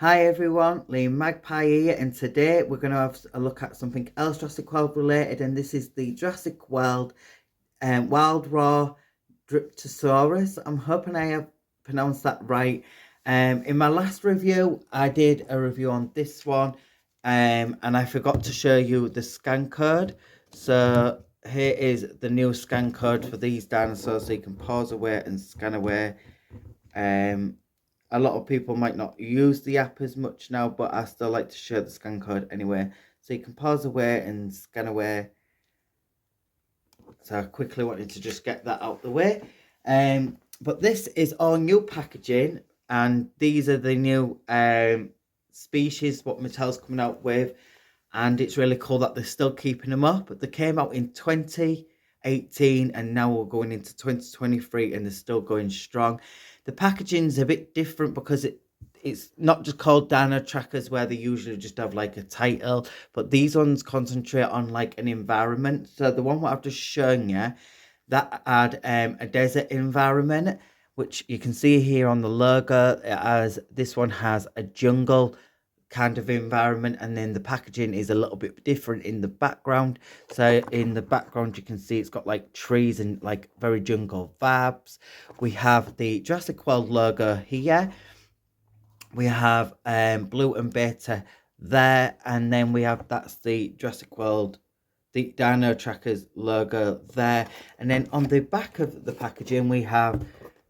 Hi everyone, Lee Magpie here, and today we're going to have a look at something else Jurassic World related, and this is the Jurassic World Wild Raw Dryptosaurus. I'm hoping I have pronounced that right. In my last review, I did a review on this one, and I forgot to show you the scan code. So here is the new scan code for these dinosaurs, so you can pause away and scan away. A lot of people might not use the app as much now, but I still like to share the scan code anyway. So you can pause away and scan away. So I quickly wanted to just get that out the way. But this is all new packaging, and these are the new species what Mattel's coming out with. And it's really cool that they're still keeping them up. They came out in 2018 and now we're going into 2023 and they're still going strong. The packaging's a bit different because it's not just called Dino Trackers where they usually just have like a title, but these ones concentrate on like an environment. So the one what I've just shown you, that had a desert environment, which you can see here on the logo, as this one has a jungle kind of environment, and then the packaging is a little bit different in the background. So in the background you can see it's got like trees and like very jungle vibes. We have the Jurassic World logo here, we have blue and beta there, and then we have, that's the Jurassic World, the Dino Trackers logo there, and then on the back of the packaging we have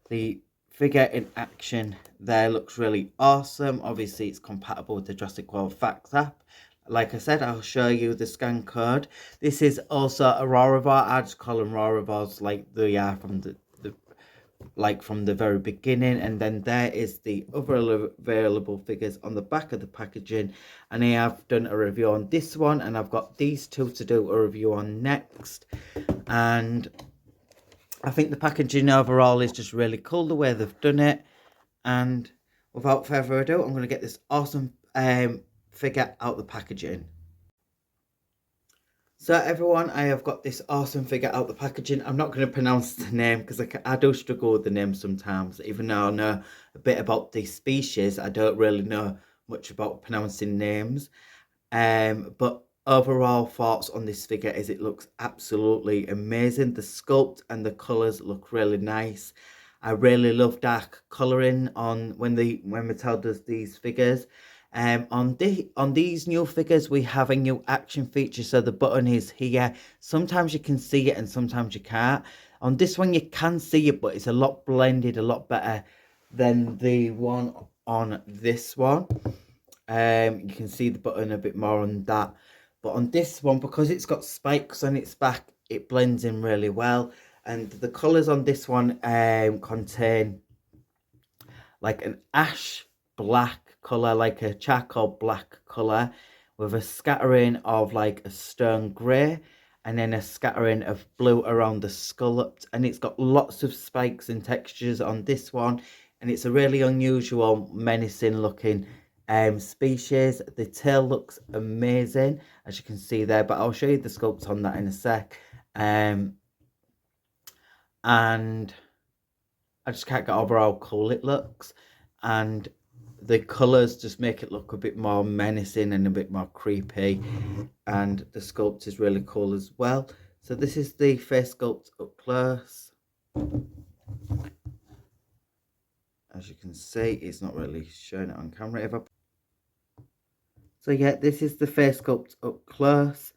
the figure in action there. Looks really awesome. Obviously it's compatible with the Jurassic World Facts app. Like I said, I'll show you the scan code. This is also a Rarivar. I just call them Raravars like they are from the very beginning. And then there is the other available figures on the back of the packaging, and I have done a review on this one, and I've got these two to do a review on next. And I think the packaging overall is just really cool the way they've done it. And without further ado, I'm going to get this awesome figure out the packaging. So everyone, I have got this awesome figure out the packaging. I'm not going to pronounce the name because I do struggle with the name sometimes. Even though I know a bit about the species, I don't really know much about pronouncing names. But overall thoughts on this figure is it looks absolutely amazing. The sculpt and the colours look really nice. I really love dark colouring on when Mattel does these figures. On these new figures we have a new action feature, so the button is here. Sometimes you can see it and sometimes you can't. On this one you can see it, but it's a lot blended, a lot better than the one on this one. You can see the button a bit more on that, but on this one, because it's got spikes on its back, it blends in really well. And the colors on this one contain like an ash black color, like a charcoal black color, with a scattering of like a stone gray, and then a scattering of blue around the scalloped. And it's got lots of spikes and textures on this one, and it's a really unusual, menacing looking species. The tail looks amazing, as you can see there, but I'll show you the sculpt on that in a sec. And I just can't get over how cool it looks, and the colours just make it look a bit more menacing and a bit more creepy, and the sculpt is really cool as well. So this is the face sculpt up close. As you can see, it's not really showing it on camera ever. So yeah, this is the face sculpt up close.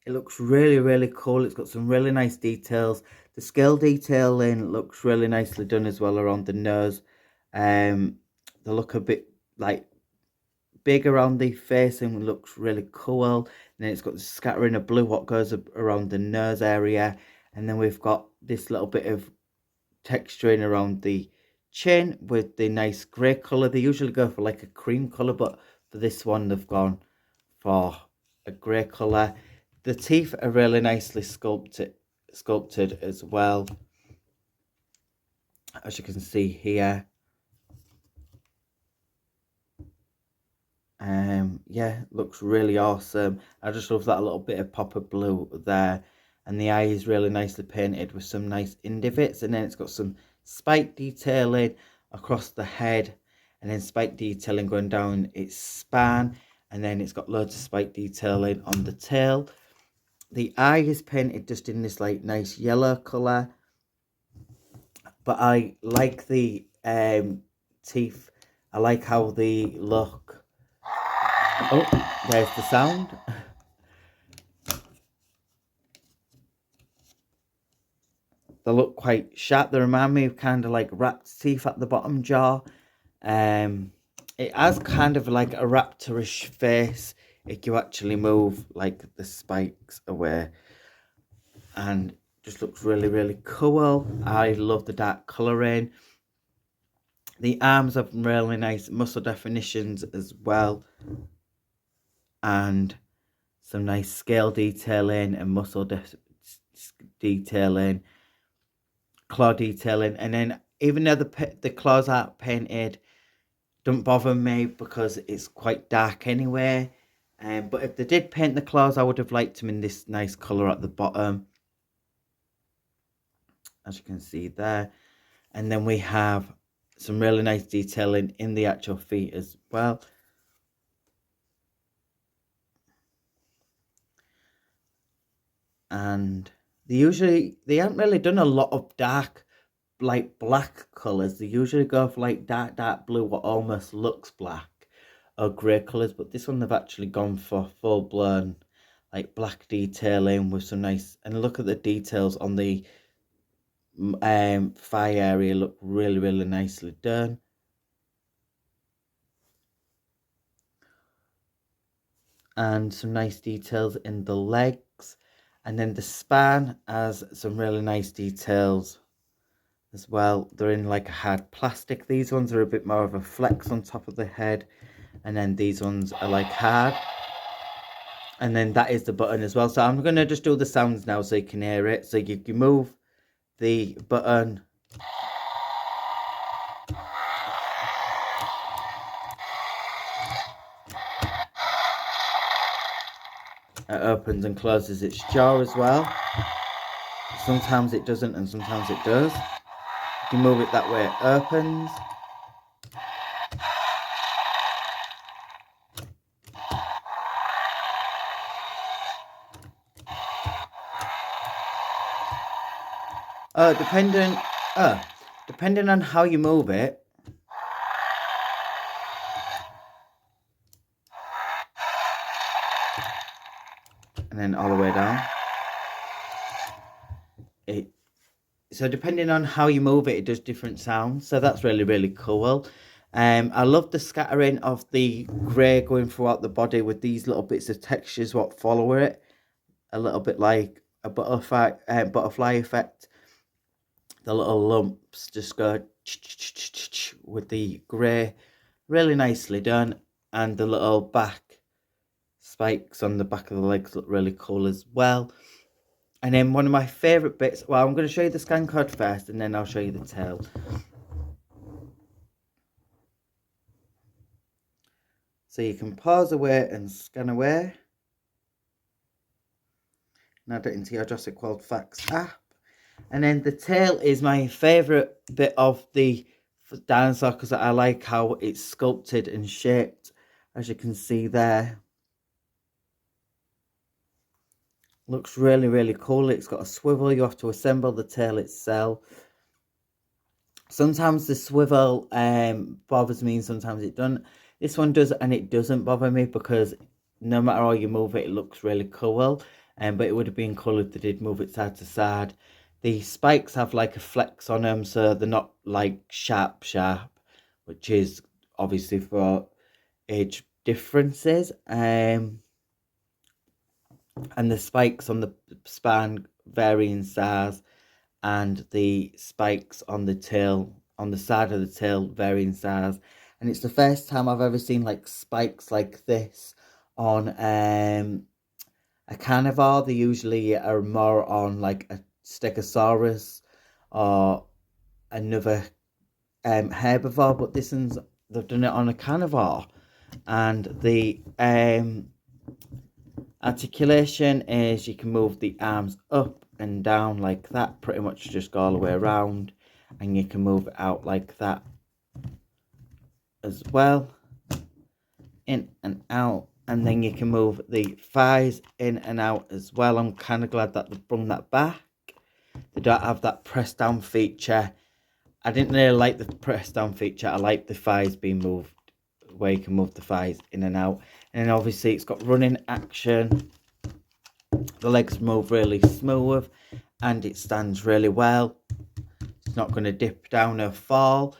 It looks really cool. It's got some really nice details. The scale detailing looks really nicely done as well around the nose. They look a bit like big around the face and looks really cool. And then it's got the scattering of blue what goes around the nose area. And then we've got this little bit of texturing around the chin with the nice grey colour. They usually go for like a cream colour, but for this one they've gone for a grey colour. The teeth are really nicely sculpted as well, as you can see here. Yeah, looks really awesome. I just love that little bit of pop of blue there, and the eye is really nicely painted with some nice indivots, and then it's got some spike detailing across the head, and then spike detailing going down its span, and then it's got loads of spike detailing on the tail. The eye is painted just in this like nice yellow colour, but I like the teeth. I like how they look. Oh, there's the sound. They look quite sharp. They remind me of kind of like rat's teeth at the bottom jaw. It has kind of like a raptorish face if you actually move like the spikes away, and just looks really, really cool. I love the dark colouring. The arms have really nice muscle definitions as well, and some nice scale detailing and muscle detailing, claw detailing. And then even though the claws aren't painted, don't bother me because it's quite dark anyway. But if they did paint the claws, I would have liked them in this nice colour at the bottom, as you can see there. And then we have some really nice detailing in the actual feet as well. And they haven't really done a lot of dark, like black colours. They usually go for like dark blue, what almost looks black, or grey colours. But this one they've actually gone for full blown like black detailing with some nice, and look at the details on the thigh area, look really, really nicely done. And some nice details in the legs, and then the span has some really nice details as well. They're in like a hard plastic. These ones are a bit more of a flex on top of the head, and then these ones are like hard. And then that is the button as well. So I'm going to just do the sounds now so you can hear it. So you can move the button, it opens and closes its jaw as well. Sometimes it doesn't and sometimes it does. You can move it that way, it opens. Depending on how you move it, and then all the way down. So depending on how you move it, it does different sounds. So that's really, really cool. I love the scattering of the grey going throughout the body with these little bits of textures what follow it. A little bit like a butterfly effect. The little lumps just go with the grey. Really nicely done. And the little back spikes on the back of the legs look really cool as well. And then one of my favourite bits, well, I'm going to show you the scan code first and then I'll show you the tail. So you can pause away and scan away. And add it into your Jurassic World Facts app. And then the tail is my favourite bit of the dinosaur because I like how it's sculpted and shaped, as you can see there. Looks really, really cool. It's got a swivel. You have to assemble the tail itself. Sometimes the swivel bothers me and sometimes it doesn't. This one does, and it doesn't bother me because no matter how you move it, it looks really cool. But it would have been cool if they did move it side to side. The spikes have like a flex on them, so they're not like sharp, which is obviously for age differences. And the spikes on the span vary in size, and the spikes on the tail, on the side of the tail, vary in size. And it's the first time I've ever seen like spikes like this on a carnivore. They usually are more on like a Stegosaurus or another herbivore, but this one's, they've done it on a carnivore. And the articulation is you can move the arms up and down like that, pretty much just go all the way around, and you can move it out like that. as well, in and out, and then you can move the thighs in and out as well. I'm kind of glad that they've brought that back. They don't have that press down feature. I didn't really like the press down feature. I like the thighs being moved, where you can move the thighs in and out. And then obviously it's got running action. The legs move really smooth and it stands really well. It's not going to dip down or fall.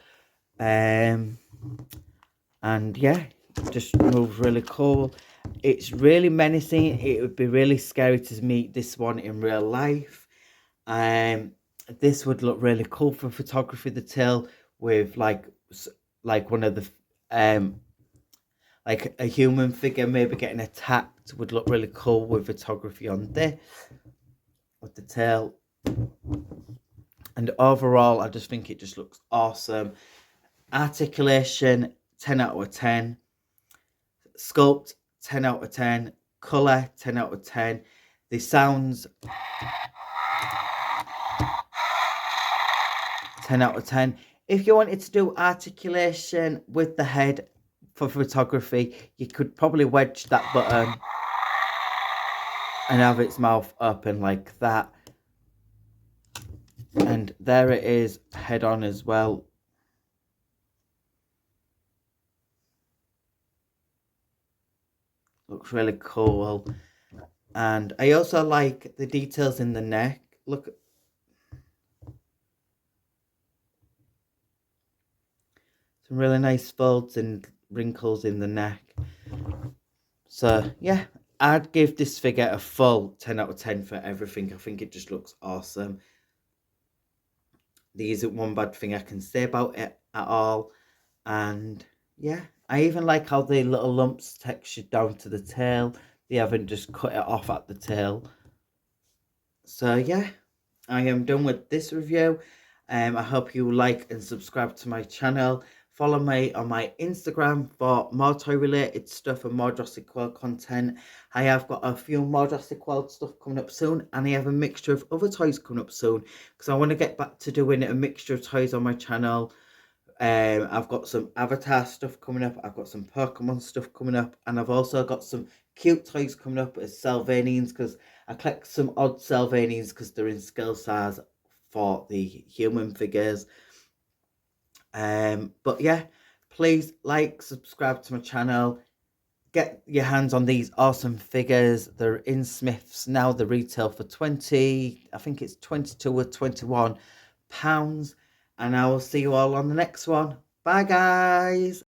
And yeah, just moves really cool. It's really menacing. It would be really scary to meet this one in real life. This would look really cool for photography, the tail, with like one of the like a human figure maybe getting attacked would look really cool with photography on this, with the tail. And overall, I just think it just looks awesome. Articulation, 10 out of 10. Sculpt, 10 out of 10. Colour, 10 out of 10. The sounds, 10 out of 10. If you wanted to do articulation with the head for photography, you could probably wedge that button and have its mouth open like that. And there it is, head on as well. Looks really cool. And I also like the details in the neck. Look, some really nice folds and wrinkles in the neck. So yeah, I'd give this figure a full 10 out of 10 for everything. I think it just looks awesome. There isn't one bad thing I can say about it at all. And yeah, I even like how the little lumps textured down to the tail. They haven't just cut it off at the tail. So yeah, I am done with this review. I hope you like and subscribe to my channel. Follow me on my Instagram for more toy related stuff and more Jurassic World content. I have got a few more Jurassic World stuff coming up soon, and I have a mixture of other toys coming up soon, because I want to get back to doing a mixture of toys on my channel. I've got some Avatar stuff coming up, I've got some Pokemon stuff coming up, and I've also got some cute toys coming up as Sylvanians, because I collect some odd Sylvanians because they're in scale size for the human figures. But yeah, please like, subscribe to my channel, get your hands on these awesome figures. They're in Smyths now. They retail for 20, I think it's 22 or 21 pounds. And I will see you all on the next one. Bye guys.